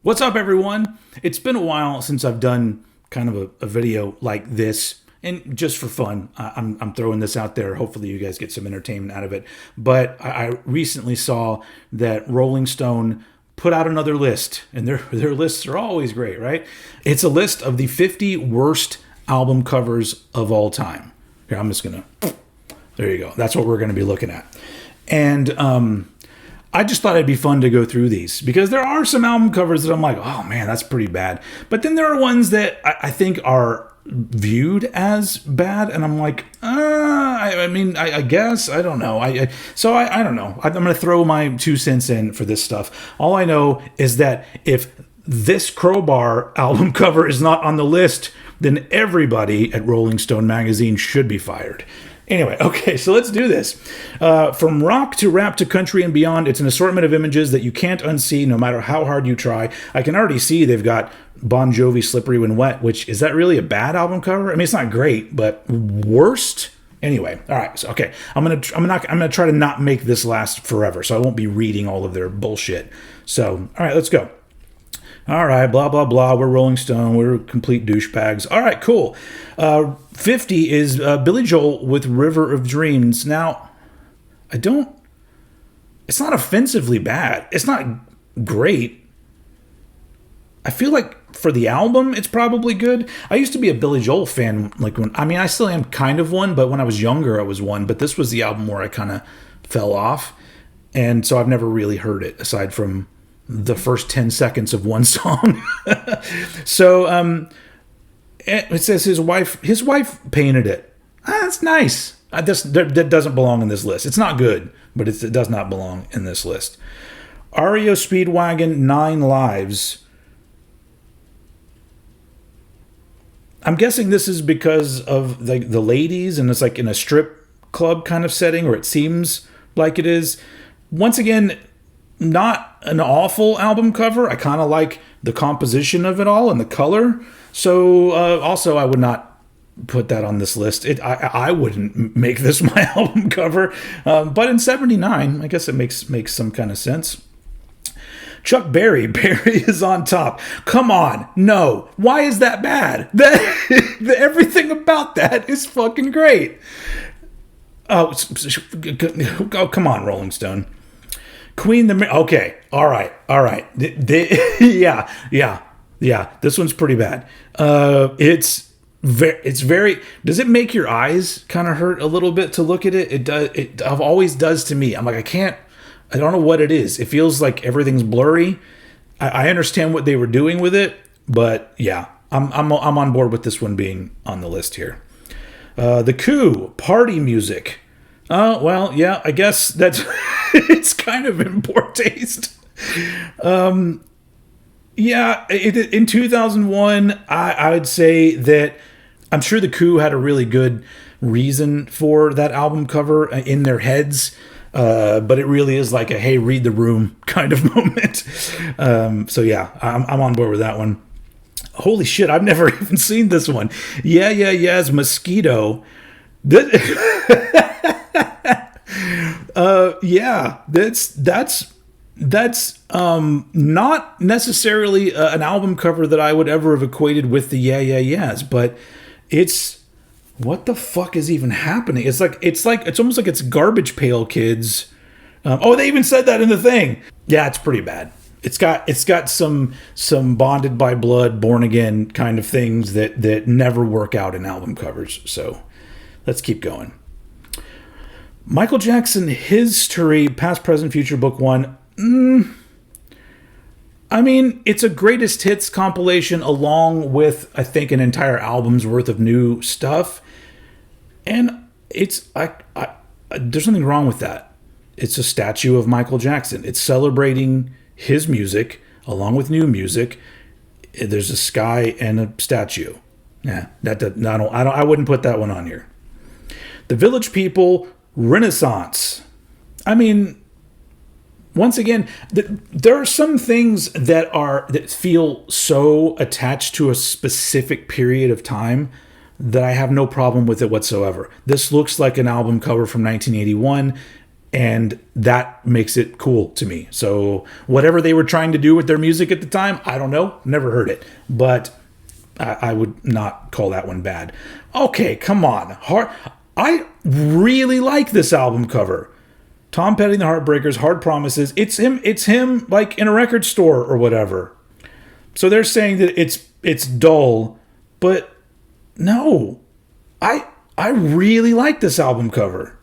What's up, everyone? It's been a while since I've done kind of a video like this, and just for fun, I'm throwing this out there. Hopefully, you guys get some entertainment out of it. But I recently saw that Rolling Stone put out another list, and their lists are always great, right? It's a list of the 50 worst album covers of all time. Here, I'm just gonna. There you go. That's what we're going to be looking at, and I just thought it'd be fun to go through these because there are some album covers that I'm like, oh man, that's pretty bad. But then there are ones that I think are viewed as bad, and I'm like, I guess I don't know. I don't know. I'm going to throw my 2 cents in for this stuff. All I know is that if this Crowbar album cover is not on the list, then everybody at Rolling Stone magazine should be fired. Anyway, okay, so let's do this. From rock to rap to country and beyond, it's an assortment of images that you can't unsee no matter how hard you try. I can already see they've got Bon Jovi Slippery When Wet, which, is that really a bad album cover? I mean, it's not great, but worst? Anyway, all right, so okay, I'm gonna try to not make this last forever, so I won't be reading all of their bullshit. So, all right, let's go. All right, blah, blah, blah. We're Rolling Stone. We're complete douchebags. All right, cool. 50 is Billy Joel with River of Dreams. Now, it's not offensively bad. It's not great. I feel like for the album, it's probably good. I used to be a Billy Joel fan. I still am kind of one, but when I was younger, I was one. But this was the album where I kind of fell off. And so I've never really heard it aside from the first 10 seconds of one song. So it says his wife painted it. That's nice. That doesn't belong in this list. It's not good, but it does not belong in this list. REO Speedwagon, 9 Lives. I'm guessing this is because of the ladies, and it's like in a strip club kind of setting, or it seems like it is. Once again, not an awful album cover. I kind of like the composition of it all and the color. So also, I would not put that on this list. I wouldn't make this my album cover. But in 79, I guess it makes some kind of sense. Chuck Berry. Berry is on top. Come on. No. Why is that bad? Everything about that is fucking great. Oh, come on, Rolling Stone. Queen okay, all right. Yeah. This one's pretty bad. It's very. Does it make your eyes kind of hurt a little bit to look at it? It does. It always does to me. I'm like, I don't know what it is. It feels like everything's blurry. I understand what they were doing with it, but yeah, I'm on board with this one being on the list here. The Coup, Party Music. Oh, well, yeah, I guess that's it's kind of in poor taste. In 2001, I would say that I'm sure the Coup had a really good reason for that album cover in their heads, but it really is like a, hey, read the room kind of moment. So yeah, I'm on board with that one. Holy shit, I've never even seen this one. It's Mosquito. That's not necessarily an album cover that I would ever have equated with the Yeahs, but it's, what the fuck is even happening? It's almost like it's Garbage Pail Kids. They even said that in the thing. Yeah, it's pretty bad. It's got some Bonded by Blood, Born Again kind of things that never work out in album covers. So let's keep going. Michael Jackson History, Past, Present, Future, Book 1. I mean, it's a greatest hits compilation along with, I think, an entire album's worth of new stuff. And there's nothing wrong with that. It's a statue of Michael Jackson. It's celebrating his music along with new music. There's a sky and a statue. Yeah, I wouldn't put that one on here. The Village People, Renaissance. I mean, once again, there are some things that feel so attached to a specific period of time that I have no problem with it whatsoever. This looks like an album cover from 1981. and that makes it cool to me. So whatever they were trying to do with their music at the time, I don't know, never heard it, but I would not call that one bad. Okay, come on. I really like this album cover. Tom Petty and the Heartbreakers, Hard Promises. It's him like in a record store or whatever. So they're saying that it's dull, but no. I really like this album cover.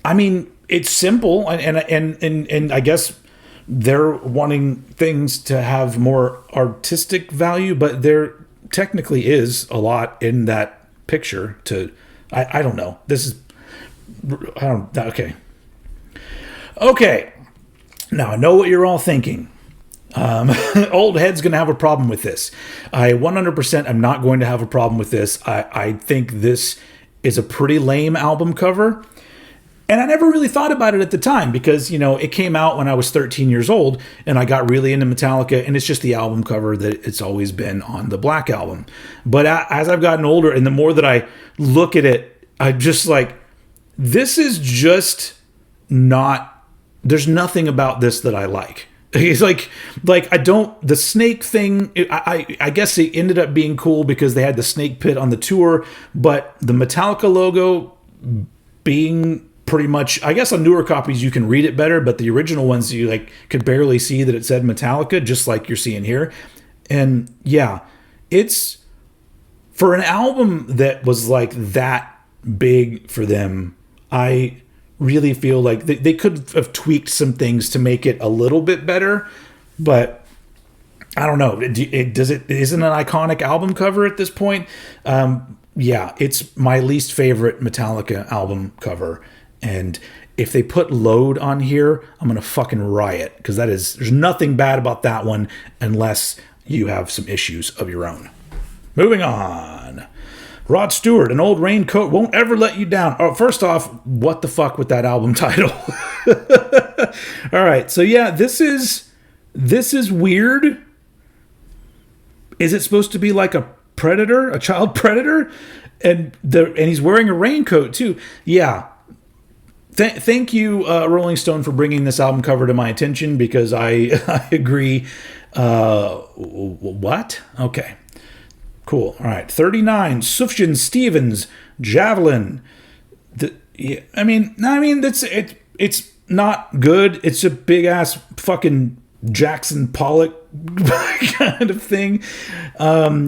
I mean, it's simple, and I guess they're wanting things to have more artistic value, but there technically is a lot in that picture to, I don't know. Okay. Now I know what you're all thinking. Old head's going to have a problem with this. I 100% am not going to have a problem with this. I think this is a pretty lame album cover. And I never really thought about it at the time because, it came out when I was 13 years old and I got really into Metallica, and it's just the album cover that it's always been on the Black Album. But as I've gotten older and the more that I look at it, I'm just like, this is just not, there's nothing about this that I like. It's like I don't, the snake thing, I guess it ended up being cool because they had the snake pit on the tour, but the Metallica logo being pretty much, I guess on newer copies you can read it better, but the original ones you could barely see that it said Metallica, just like you're seeing here. And yeah, it's for an album that was like that big for them. I really feel like they could have tweaked some things to make it a little bit better, but I don't know. Isn't an iconic album cover at this point? Yeah, it's my least favorite Metallica album cover. And if they put Load on here, I'm going to fucking riot, because there's nothing bad about that one unless you have some issues of your own. Moving on. Rod Stewart, An Old Raincoat Won't Ever Let You Down. Oh, first off, what the fuck with that album title? All right, so yeah, this is weird. Is it supposed to be like a predator, a child predator? And he's wearing a raincoat too. Yeah. Thank you, Rolling Stone, for bringing this album cover to my attention, because I agree. What? Okay. Cool. All right. 39, Sufjan Stevens, Javelin. I mean, that's it. It's not good. It's a big ass fucking Jackson Pollock kind of thing. I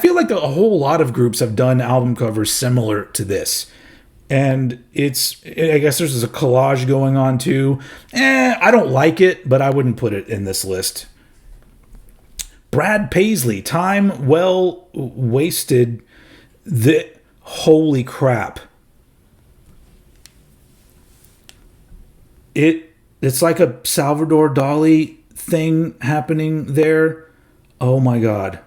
feel like a whole lot of groups have done album covers similar to this. And I guess there's a collage going on too. I don't like it, but I wouldn't put it in this list. Brad Paisley, Time Well Wasted. Holy crap. It's like a Salvador Dali thing happening there. Oh my God.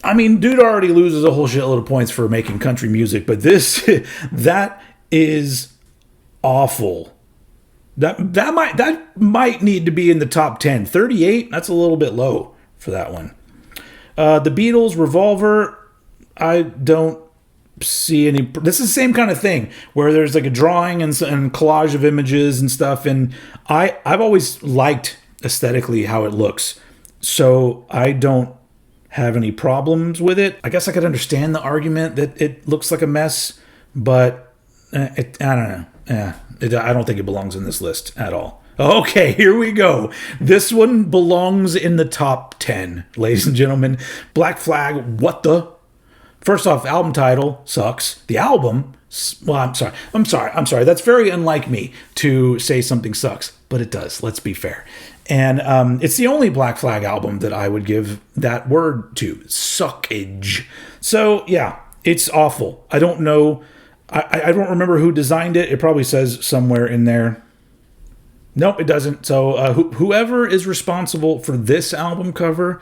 I mean, dude already loses a whole shitload of points for making country music, but that is awful. That might need to be in the top 10. 38, that's a little bit low for that one. The Beatles, Revolver, I don't see any. This is the same kind of thing where there's like a drawing and collage of images and stuff, and I've always liked aesthetically how it looks, so I don't have any problems with it. I guess I could understand the argument that it looks like a mess, but I don't know. I don't think it belongs in this list at all. Okay, here we go. This one belongs in the top 10, ladies and gentlemen. Black Flag, what the? First off, album title sucks. The album, well, I'm sorry. That's very unlike me to say something sucks, but it does. Let's be fair. And it's the only Black Flag album that I would give that word to, suckage. So yeah, it's awful. I don't know. I don't remember who designed it. It probably says somewhere in there. Nope, it doesn't. So whoever is responsible for this album cover,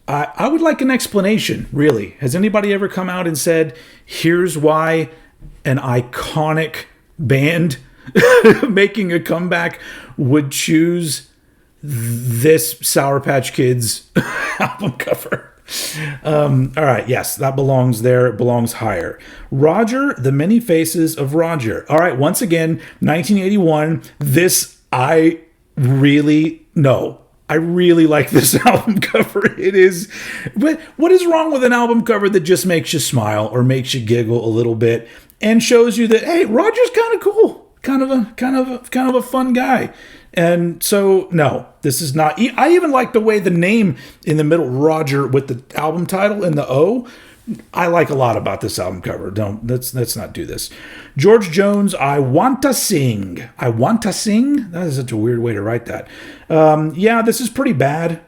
I would like an explanation, really. Has anybody ever come out and said, here's why an iconic band making a comeback would choose this Sour Patch Kids album cover. All right, yes, that belongs there. It belongs higher. Roger, The Many Faces of Roger. All right, once again, 1981. This, I really like this album cover. It is, but what is wrong with an album cover that just makes you smile or makes you giggle a little bit and shows you that, hey, Roger's kind of cool, kind of a fun guy. And so, no, this is not. I even like the way the name in the middle, Roger, with the album title and the O. I like a lot about this album cover. Let's not do this. George Jones, I Want to Sing. I Want to Sing? That is such a weird way to write that. Yeah, this is pretty bad.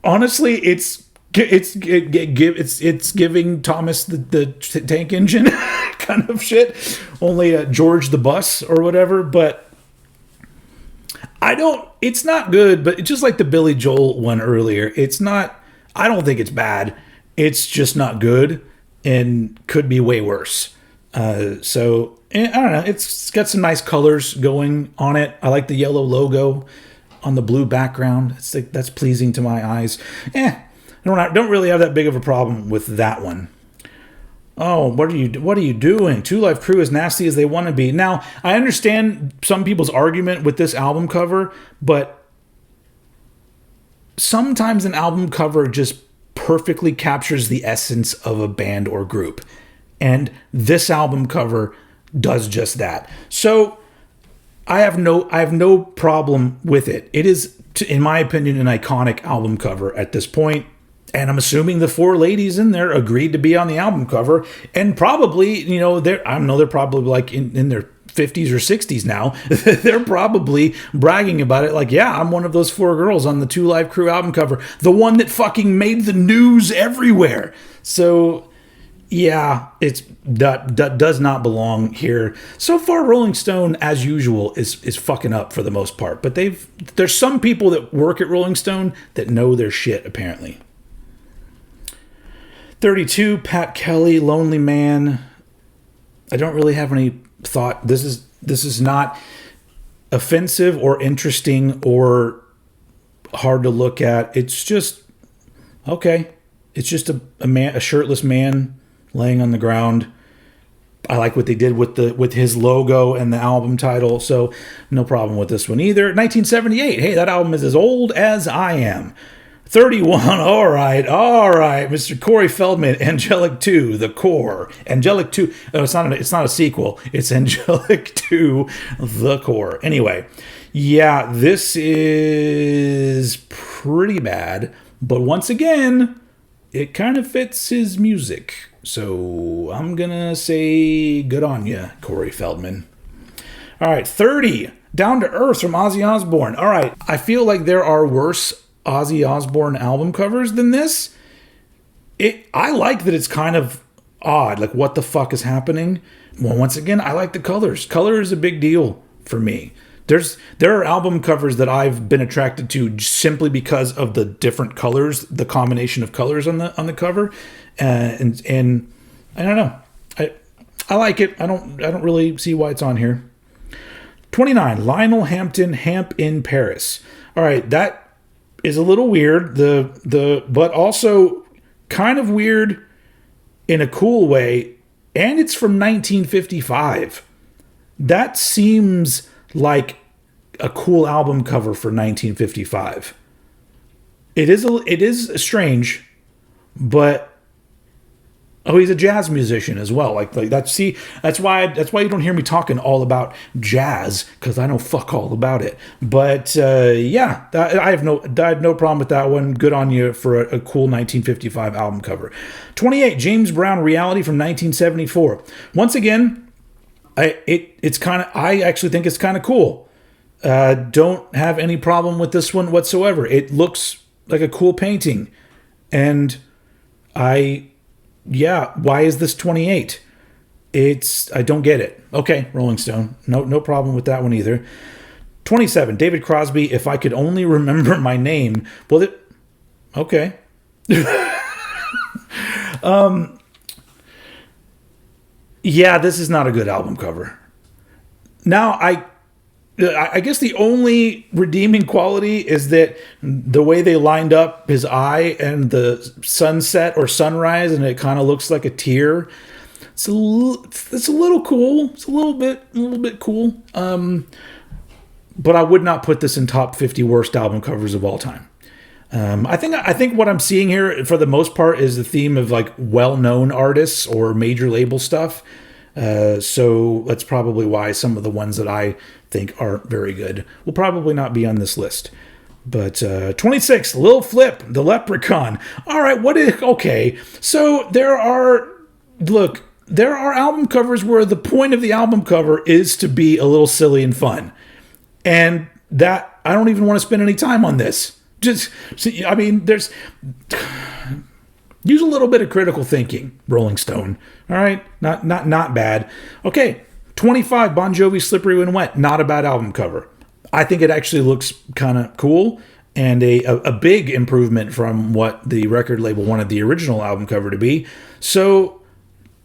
Honestly, it's giving Thomas the Tank Engine kind of shit. Only George the Bus or whatever, but it's not good, but it's just like the Billy Joel one earlier. I don't think it's bad. It's just not good and could be way worse. So, I don't know. It's got some nice colors going on it. I like the yellow logo on the blue background. That's pleasing to my eyes. I don't really have that big of a problem with that one. Oh, what are you doing? Two Live Crew, as nasty as they want to be. Now, I understand some people's argument with this album cover, but sometimes an album cover just perfectly captures the essence of a band or group. And this album cover does just that. So I have no problem with it. It is, in my opinion, an iconic album cover at this point. And I'm assuming the four ladies in there agreed to be on the album cover. And probably, they're probably like in their 50s or 60s now. They're probably bragging about it. Like, yeah, I'm one of those four girls on the Two Live Crew album cover. The one that fucking made the news everywhere. So, yeah, that does not belong here. So far, Rolling Stone, as usual, is fucking up for the most part. But there's some people that work at Rolling Stone that know their shit, apparently. 32, Pat Kelly, Lonely Man. I don't really have any thought. This is not offensive or interesting or hard to look at. It's just okay. It's just a shirtless man laying on the ground. I like what they did with his logo and the album title, so no problem with this one either. 1978. Hey, that album is as old as I am. 31, all right, Mr. Corey Feldman, Angelic 2, The Core. Angelic 2, oh, it's not a sequel, it's Angelic 2, The Core. Anyway, yeah, this is pretty bad, but once again, it kind of fits his music. So I'm gonna say good on ya, Corey Feldman. All right, 30, Down to Earth from Ozzy Osbourne. All right, I feel like there are worse Ozzy Osbourne album covers than this. I like that it's kind of odd, like what the fuck is happening. Well, once again, I like the colors. Color is a big deal for me. There are album covers that I've been attracted to simply because of the different colors, the combination of colors on the cover, and I don't know. I like it. I don't really see why it's on here. 29, Lionel Hampton, Hamp in Paris. All right, that is a little weird, but also kind of weird in a cool way, and it's from 1955. That seems like a cool album cover for 1955. It is strange, but he's a jazz musician as well. Like that. See, that's why you don't hear me talking all about jazz, because I know fuck all about it. But yeah, I had no problem with that one. Good on you for a cool 1955 album cover. 28, James Brown, Reality from 1974. Once again, I actually think it's kind of cool. Don't have any problem with this one whatsoever. It looks like a cool painting, and yeah, why is this 28? I don't get it. Okay, Rolling Stone. No problem with that one either. 27, David Crosby, If I Could Only Remember My Name. Well, okay. Yeah, this is not a good album cover. Now, I guess the only redeeming quality is that the way they lined up his eye and the sunset or sunrise, and it kind of looks like a tear. It's a little cool. It's a little bit cool. But I would not put this in top 50 worst album covers of all time. I think what I'm seeing here for the most part is the theme of like well-known artists or major label stuff. So that's probably why some of the ones that I think aren't very good will probably not be on this list. But 26, Lil Flip, the Leprechaun. All right, okay. So there are album covers where the point of the album cover is to be a little silly and fun. And that, I don't even want to spend any time on this. Use a little bit of critical thinking, Rolling Stone. All right, not bad. Okay, 25, Bon Jovi, Slippery When Wet. Not a bad album cover. I think it actually looks kind of cool and a big improvement from what the record label wanted the original album cover to be. So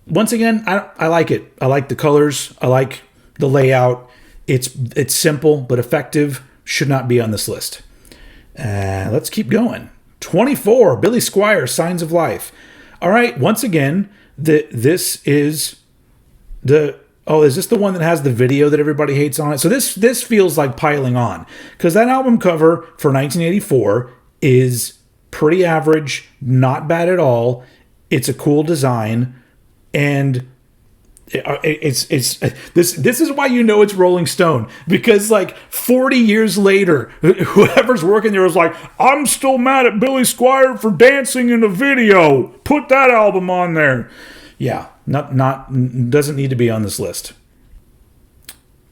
once again, I like it. I like the colors. I like the layout. It's simple but effective. Should not be on this list. Let's keep going. 24, Billy Squier, Signs of Life. All right, once again, is this the one that has the video that everybody hates on it? So this feels like piling on, because that album cover for 1984 is pretty average, not bad at all. It's a cool design, and this is why you know it's Rolling Stone, because like 40 years later, whoever's working there is like, I'm still mad at Billy Squier for dancing in a video. Put that album on there. Yeah, not doesn't need to be on this list.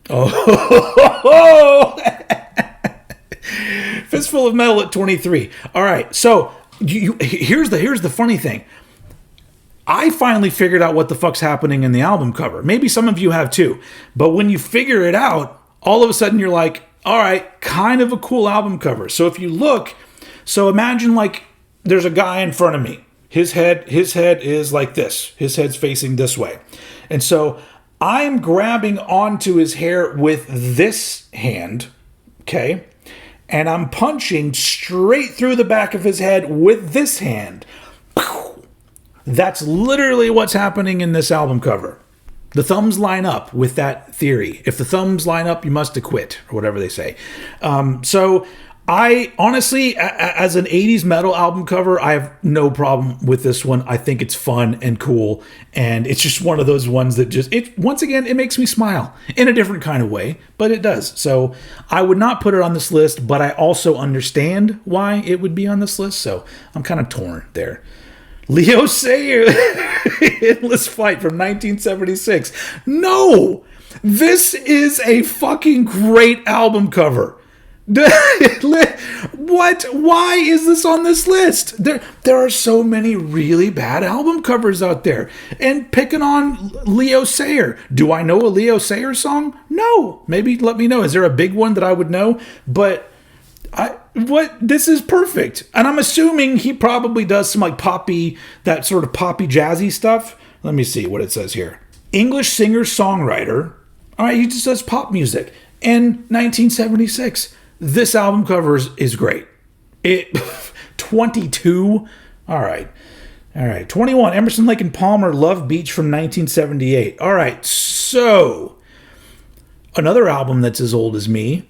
Oh, Fistful of Metal at 23. All right, so here's the funny thing. I finally figured out what the fuck's happening in the album cover. Maybe some of you have too. But when you figure it out, all of a sudden you're like, all right, kind of a cool album cover. So if you look, imagine like there's a guy in front of me. His head is like this. His head's facing this way. And so I'm grabbing onto his hair with this hand, okay? And I'm punching straight through the back of his head with this hand. That's literally what's happening in this album cover. The thumbs line up with that theory. If the thumbs line up, you must acquit, or whatever they say. So I honestly, as an 80s metal album cover, I have no problem with this one. I think it's fun and cool. And it's just one of those ones that once again, it makes me smile in a different kind of way, but it does. So I would not put it on this list, but I also understand why it would be on this list. So I'm kind of torn there. Leo Sayer, Endless Flight from 1976. No! This is a fucking great album cover. What? Why is this on this list? There are so many really bad album covers out there. And picking on Leo Sayer. Do I know a Leo Sayer song? No. Maybe let me know. Is there a big one that I would know? But this is perfect. And I'm assuming he probably does some like poppy, that sort of poppy jazzy stuff. Let me see what it says here. English singer-songwriter. All right, he just does pop music. And 1976. This album cover is great. 22. All right. 21. Emerson, Lake and Palmer, Love Beach from 1978. All right. So another album that's as old as me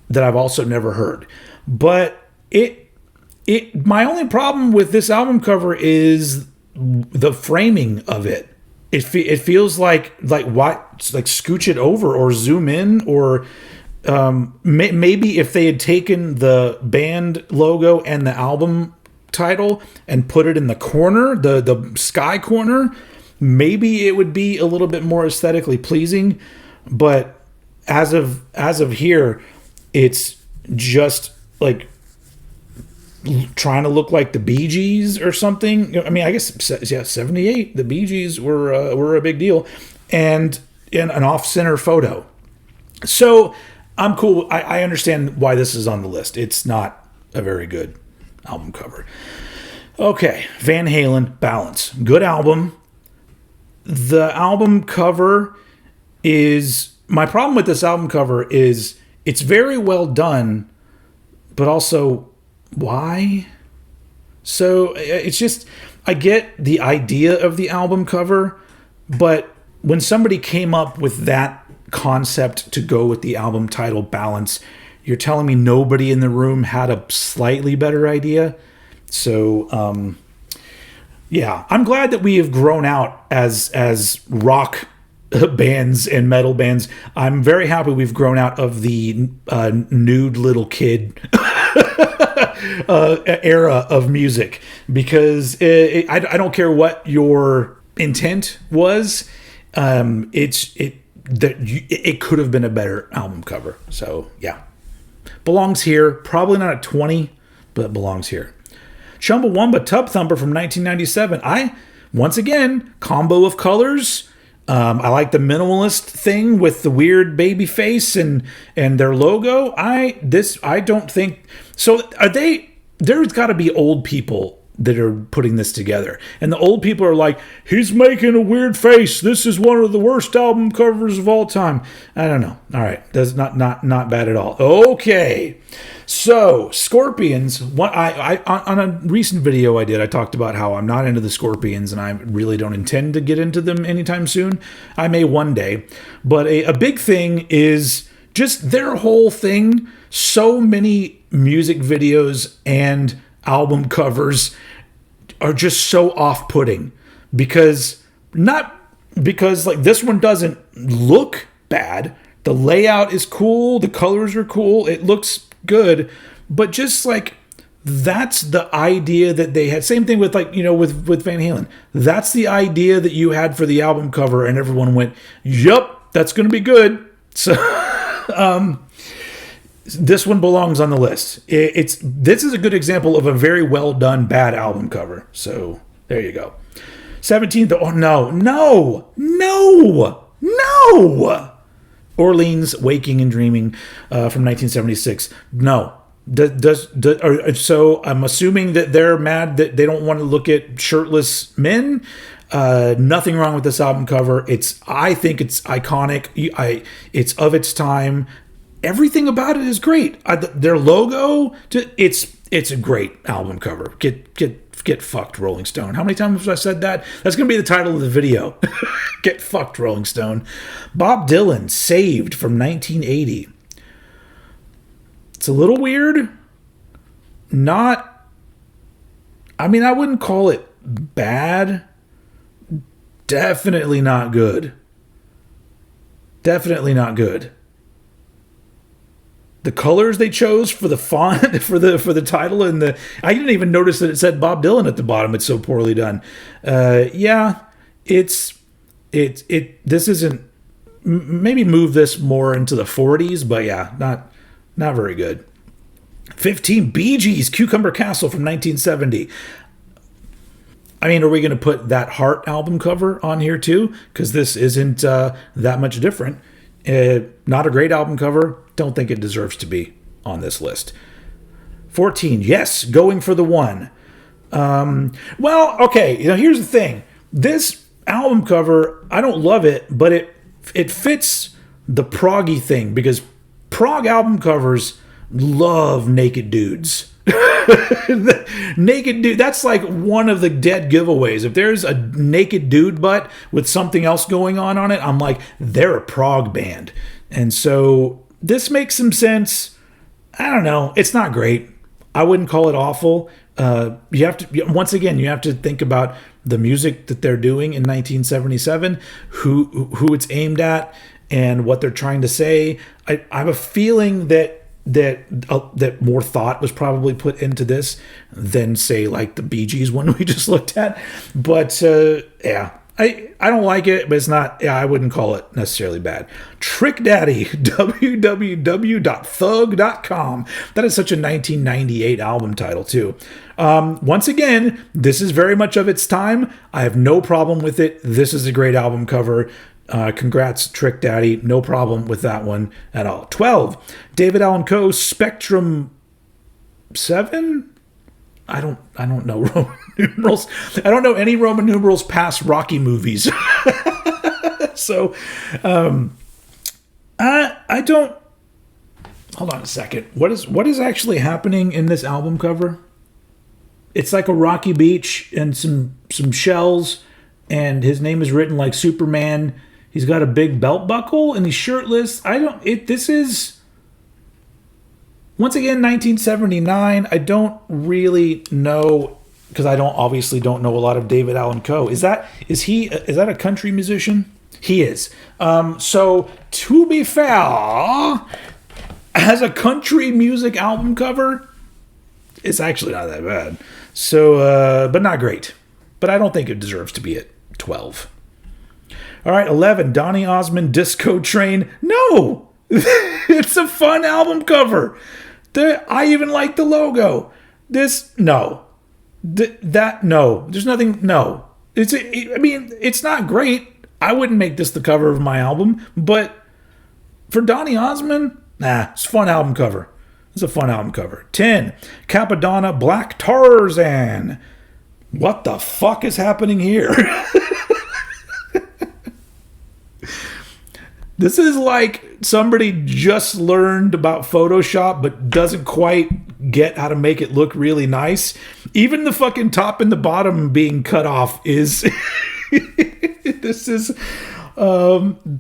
that I've also never heard. But my only problem with this album cover is the framing of it. It feels like what, like scooch it over or zoom in, or maybe if they had taken the band logo and the album title and put it in the corner, the sky corner, maybe it would be a little bit more aesthetically pleasing. But as of here, it's just like trying to look like the Bee Gees or something. I mean, I guess 78. The Bee Gees were a big deal, and in an off-center photo. So I'm cool. I understand why this is on the list. It's not a very good album cover. Okay, Van Halen, Balance. Good album. The album cover is... My problem with this album cover is it's very well done, but also why? So it's just, I get the idea of the album cover, but when somebody came up with that concept to go with the album title Balance, you're telling me nobody in the room had a slightly better idea? So, yeah, I'm glad that we have grown out as rock bands and metal bands. I'm very happy we've grown out of the nude little kid era of music, because I don't care what your intent was. It could have been a better album cover. So yeah, belongs here. Probably not at 20, but belongs here. Chumbawamba Tub Thumper from 1997. Once again, combo of colors. I like the minimalist thing with the weird baby face and their logo. I don't think so. Are they? There's got to be old people that are putting this together, and the old people are like, he's making a weird face. This is one of the worst album covers of all time. I don't know. All right, that's not bad at all. Okay. So, Scorpions, on a recent video I did, I talked about how I'm not into the Scorpions and I really don't intend to get into them anytime soon. I may one day. But a big thing is just their whole thing. So many music videos and album covers are just so off-putting because like this one doesn't look bad. The layout is cool. The colors are cool. It looks good, but just like that's the idea that they had. Same thing with with Van Halen. That's the idea that you had for the album cover, and everyone went, "Yup, that's going to be good." So this one belongs on the list. This is a good example of a very well done bad album cover. So there you go. 17th. Oh no. Orleans, Waking and Dreaming from 1976. No. So I'm assuming that they're mad that they don't want to look at shirtless men. Nothing wrong with this album cover. I think it's iconic. It's of its time. Everything about it is great. Their logo, it's a great album cover. Get fucked, Rolling Stone. How many times have I said that? That's going to be the title of the video. Get fucked, Rolling Stone. Bob Dylan, Saved from 1980. It's a little weird. I wouldn't call it bad. Definitely not good. Definitely not good. The colors they chose for the font for the title and I didn't even notice that it said Bob Dylan at the bottom. It's so poorly done. This isn't. Maybe move this more into the 40s, but yeah, not very good. 15, Bee Gees, Cucumber Castle from 1970. I mean, are we going to put that Heart album cover on here too? Because this isn't that much different. Not a great album cover. Don't think it deserves to be on this list. 14, Yes, Going for the One. Well, okay, here's the thing. This album cover, I don't love it, but it fits the proggy thing, because prog album covers love naked dudes. Naked dude, that's like one of the dead giveaways. If there's a naked dude butt with something else going on it, I'm like, they're a prog band. And so this makes some sense. I don't know. It's not great. I wouldn't call it awful. You have to think about the music that they're doing in 1977, who it's aimed at, and what they're trying to say. I have a feeling that more thought was probably put into this than, say, like the Bee Gees one we just looked at. But yeah, I don't like it, but it's not. Yeah, I wouldn't call it necessarily bad. Trick Daddy, www.thug.com. That is such a 1998 album title too. Once again, this is very much of its time. I have no problem with it. This is a great album cover. Congrats, Trick Daddy. No problem with that one at all. 12, David Allan Coe, Spectrum 7? I don't know Roman numerals. I don't know any Roman numerals past Rocky movies. So, I don't Hold on a second. What is actually happening in this album cover? It's like a rocky beach and some shells, and his name is written like Superman. He's got a big belt buckle and he's shirtless. This is once again 1979. I don't really know because I obviously don't know a lot of David Allan Coe. Is that a country musician? He is. So to be fair, as a country music album cover, it's actually not that bad. So, but not great. But I don't think it deserves to be at 12. All right, 11, Donny Osmond, Disco Train. No! It's a fun album cover. I even like the logo. No. No. There's nothing, no. It's not great. I wouldn't make this the cover of my album, but for Donny Osmond, it's a fun album cover. It's a fun album cover. 10, Capadonna, Black Tarzan. What the fuck is happening here? This is like somebody just learned about Photoshop but doesn't quite get how to make it look really nice. Even the fucking top and the bottom being cut off is... This is...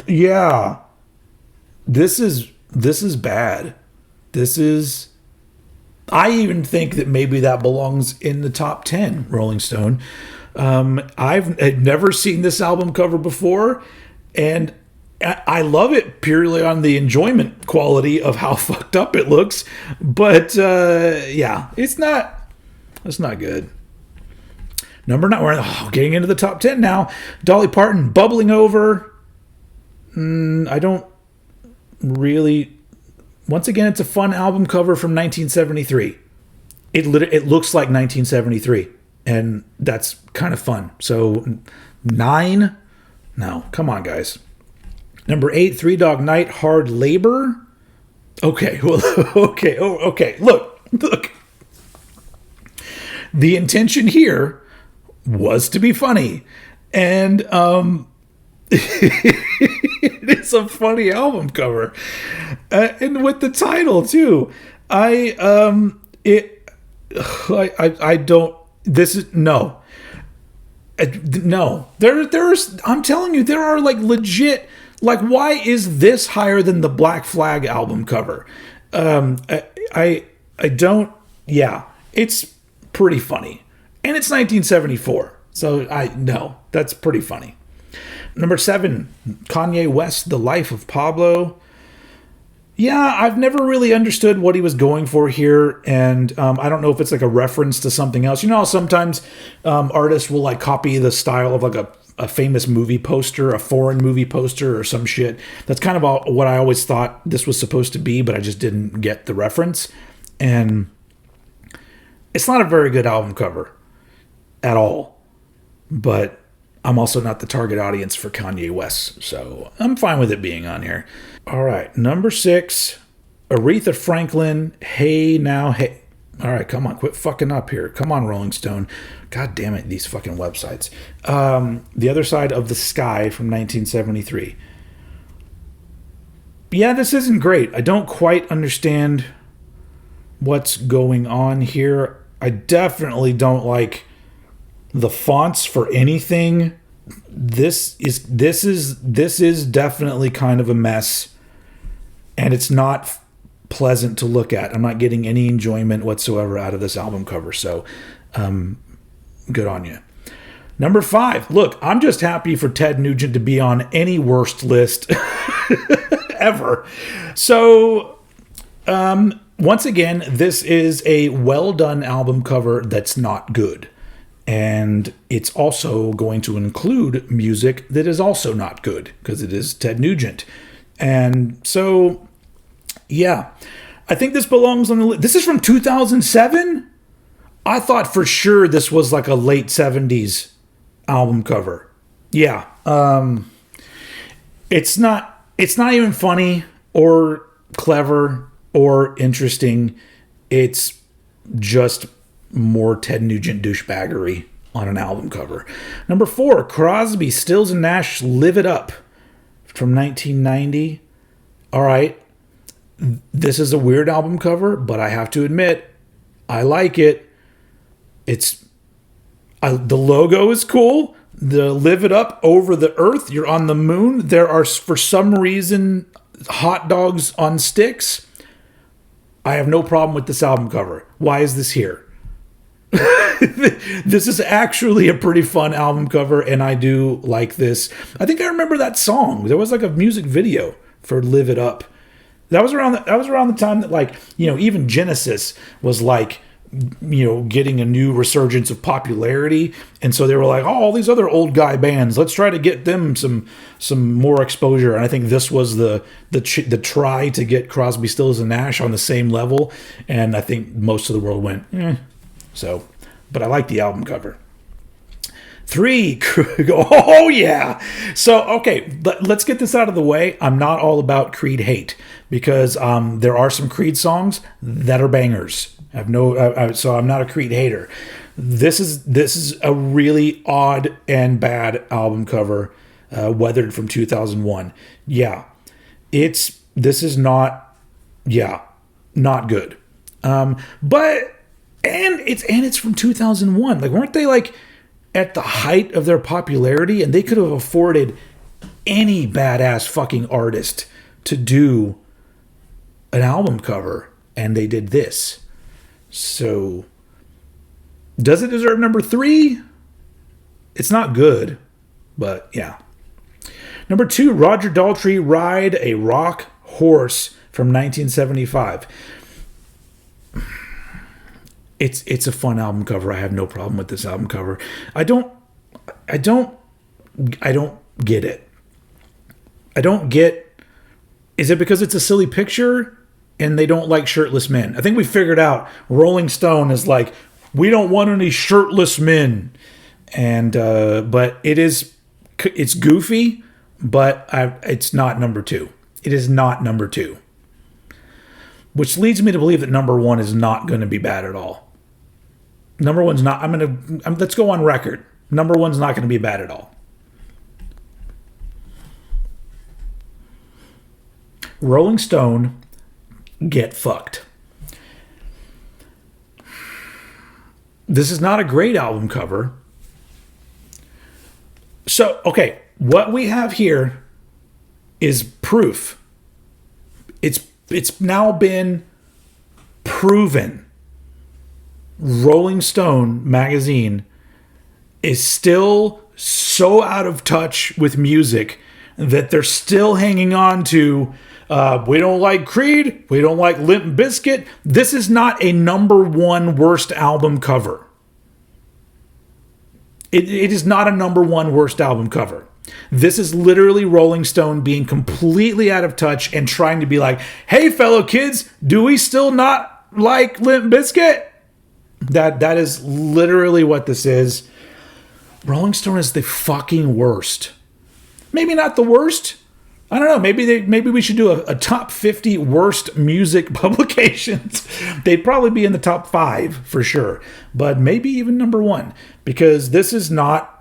yeah. This is bad. This is... I even think that maybe that belongs in the top 10, Rolling Stone. I've never seen this album cover before, and I love it purely on the enjoyment quality of how fucked up it looks. But yeah, it's not good. Number 9, we're getting into the top 10 now. Dolly Parton, Bubbling Over. I don't really... Once again, it's a fun album cover from 1973. It looks like 1973, and that's kind of fun. So 9? No, come on, guys. Number 8, Three Dog Night, Hard Labor. Okay, well, okay, okay. Look. The intention here was to be funny, and it's a funny album cover, and with the title too. I don't. This is no. No, there's. I'm telling you, there are like legit. Like, why is this higher than the Black Flag album cover? I don't. Yeah, it's pretty funny, and it's 1974. So no, that's pretty funny. Number 7, Kanye West, The Life of Pablo. Yeah, I've never really understood what he was going for here, and I don't know if it's like a reference to something else. You know how sometimes artists will like copy the style of like a famous movie poster, a foreign movie poster or some shit. That's kind of what I always thought this was supposed to be, but I just didn't get the reference. And it's not a very good album cover at all, but I'm also not the target audience for Kanye West, so I'm fine with it being on here. All right, number 6, Aretha Franklin, Hey Now Hey. All right, come on, quit fucking up here. Come on, Rolling Stone. God damn it, these fucking websites. The Other Side of the Sky from 1973. Yeah, this isn't great. I don't quite understand what's going on here. I definitely don't like the fonts for anything. This is definitely kind of a mess, and it's not pleasant to look at. I'm not getting any enjoyment whatsoever out of this album cover, so good on you. Number 5, look, I'm just happy for Ted Nugent to be on any worst list ever. So once again, this is a well done album cover that's not good. And it's also going to include music that is also not good because it is Ted Nugent. And so, yeah, I think this belongs on the list. This is from 2007? I thought for sure this was like a late 70s album cover. Yeah. It's not even funny or clever or interesting. It's just more Ted Nugent douchebaggery on an album cover. Number 4, Crosby, Stills and Nash, Live It Up from 1990. All right. This is a weird album cover, but I have to admit, I like it. The logo is cool. The live it up over the earth. You're on the moon. There are, for some reason, hot dogs on sticks. I have no problem with this album cover. Why is this here? This is actually a pretty fun album cover, and I do like this. I think I remember that song. There was like a music video for Live It Up. That was around the time that, like, even Genesis was like, getting a new resurgence of popularity, and so they were like, oh, all these other old guy bands, let's try to get them some more exposure. And I think this was the try to get Crosby, Stills and Nash on the same level, and I think most of the world went, So, but I like the album cover. 3, oh yeah. So, okay, let's get this out of the way. I'm not all about Creed hate, because there are some Creed songs that are bangers. So I'm not a Creed hater. This is a really odd and bad album cover, Weathered from 2001. Yeah, this is not good. But it's from 2001. Like, weren't they like at the height of their popularity, and they could have afforded any badass fucking artist to do an album cover, and they did this. So, does it deserve number 3? It's not good, but yeah. Number 2, Roger Daltrey, Ride a Rock Horse from 1975. It's a fun album cover. I have no problem with this album cover. I don't get it. Is it because it's a silly picture and they don't like shirtless men? I think we figured out Rolling Stone is like, we don't want any shirtless men. And but it's goofy, but it's not number 2. It is not number 2. Which leads me to believe that number 1 is not going to be bad at all. Number 1's not. Let's go on record. Number 1's not going to be bad at all. Rolling Stone, Get Fucked. This is not a great album cover. So, okay, what we have here is proof. It's now been proven. Rolling Stone magazine is still so out of touch with music that they're still hanging on to, we don't like Creed, we don't like Limp Bizkit. This is not a number 1 worst album cover. It is not a number 1 worst album cover. This is literally Rolling Stone being completely out of touch and trying to be like, hey, fellow kids, do we still not like Limp Bizkit? That is literally what this is. Rolling Stone is the fucking worst. Maybe not the worst. I don't know. Maybe we should do a top 50 worst music publications. They'd probably be in the top 5 for sure, but maybe even number 1, because this is not.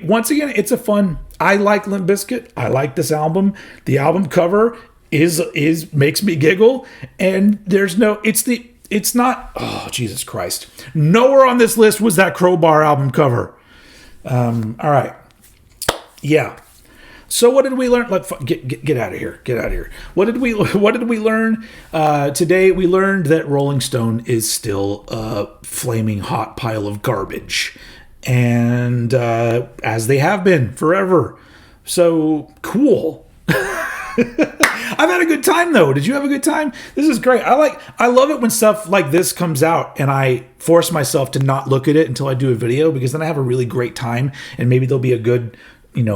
Once again, it's a fun. I like Limp Bizkit. I like this album. The album cover is makes me giggle, and there's no. It's not. Oh, Jesus Christ! Nowhere on this list was that Crowbar album cover. All right. Yeah. So what did we learn? Get out of here. Get out of here. What did we learn today? We learned that Rolling Stone is still a flaming hot pile of garbage, and as they have been forever. So cool. I've had a good time though. Did you have a good time? This is great. I love it when stuff like this comes out and I force myself to not look at it until I do a video, because then I have a really great time, and maybe there'll be a good,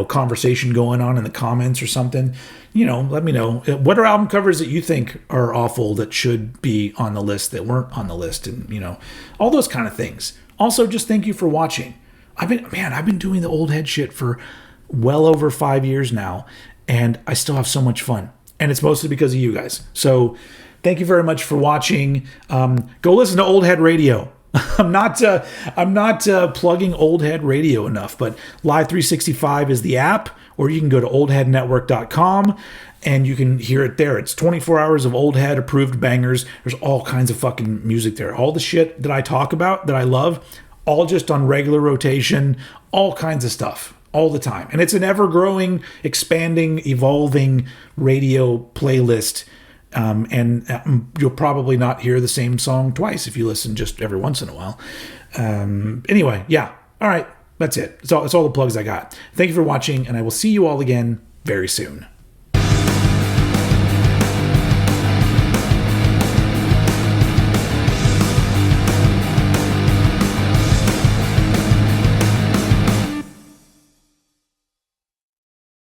conversation going on in the comments or something. Let me know. What are album covers that you think are awful that should be on the list that weren't on the list, and all those kind of things. Also, just thank you for watching. I've been doing the old head shit for well over 5 years now, and I still have so much fun. And it's mostly because of you guys. So thank you very much for watching. Go listen to Old Head Radio. I'm not plugging Old Head Radio enough, but Live 365 is the app, or you can go to oldheadnetwork.com and you can hear it there. It's 24 hours of Old Head approved bangers. There's all kinds of fucking music there. All the shit that I talk about that I love, all just on regular rotation, all kinds of stuff all the time. And it's an ever-growing, expanding, evolving radio playlist. And you'll probably not hear the same song twice if you listen just every once in a while. Anyway, yeah. All right. That's it. That's all the plugs I got. Thank you for watching, and I will see you all again very soon.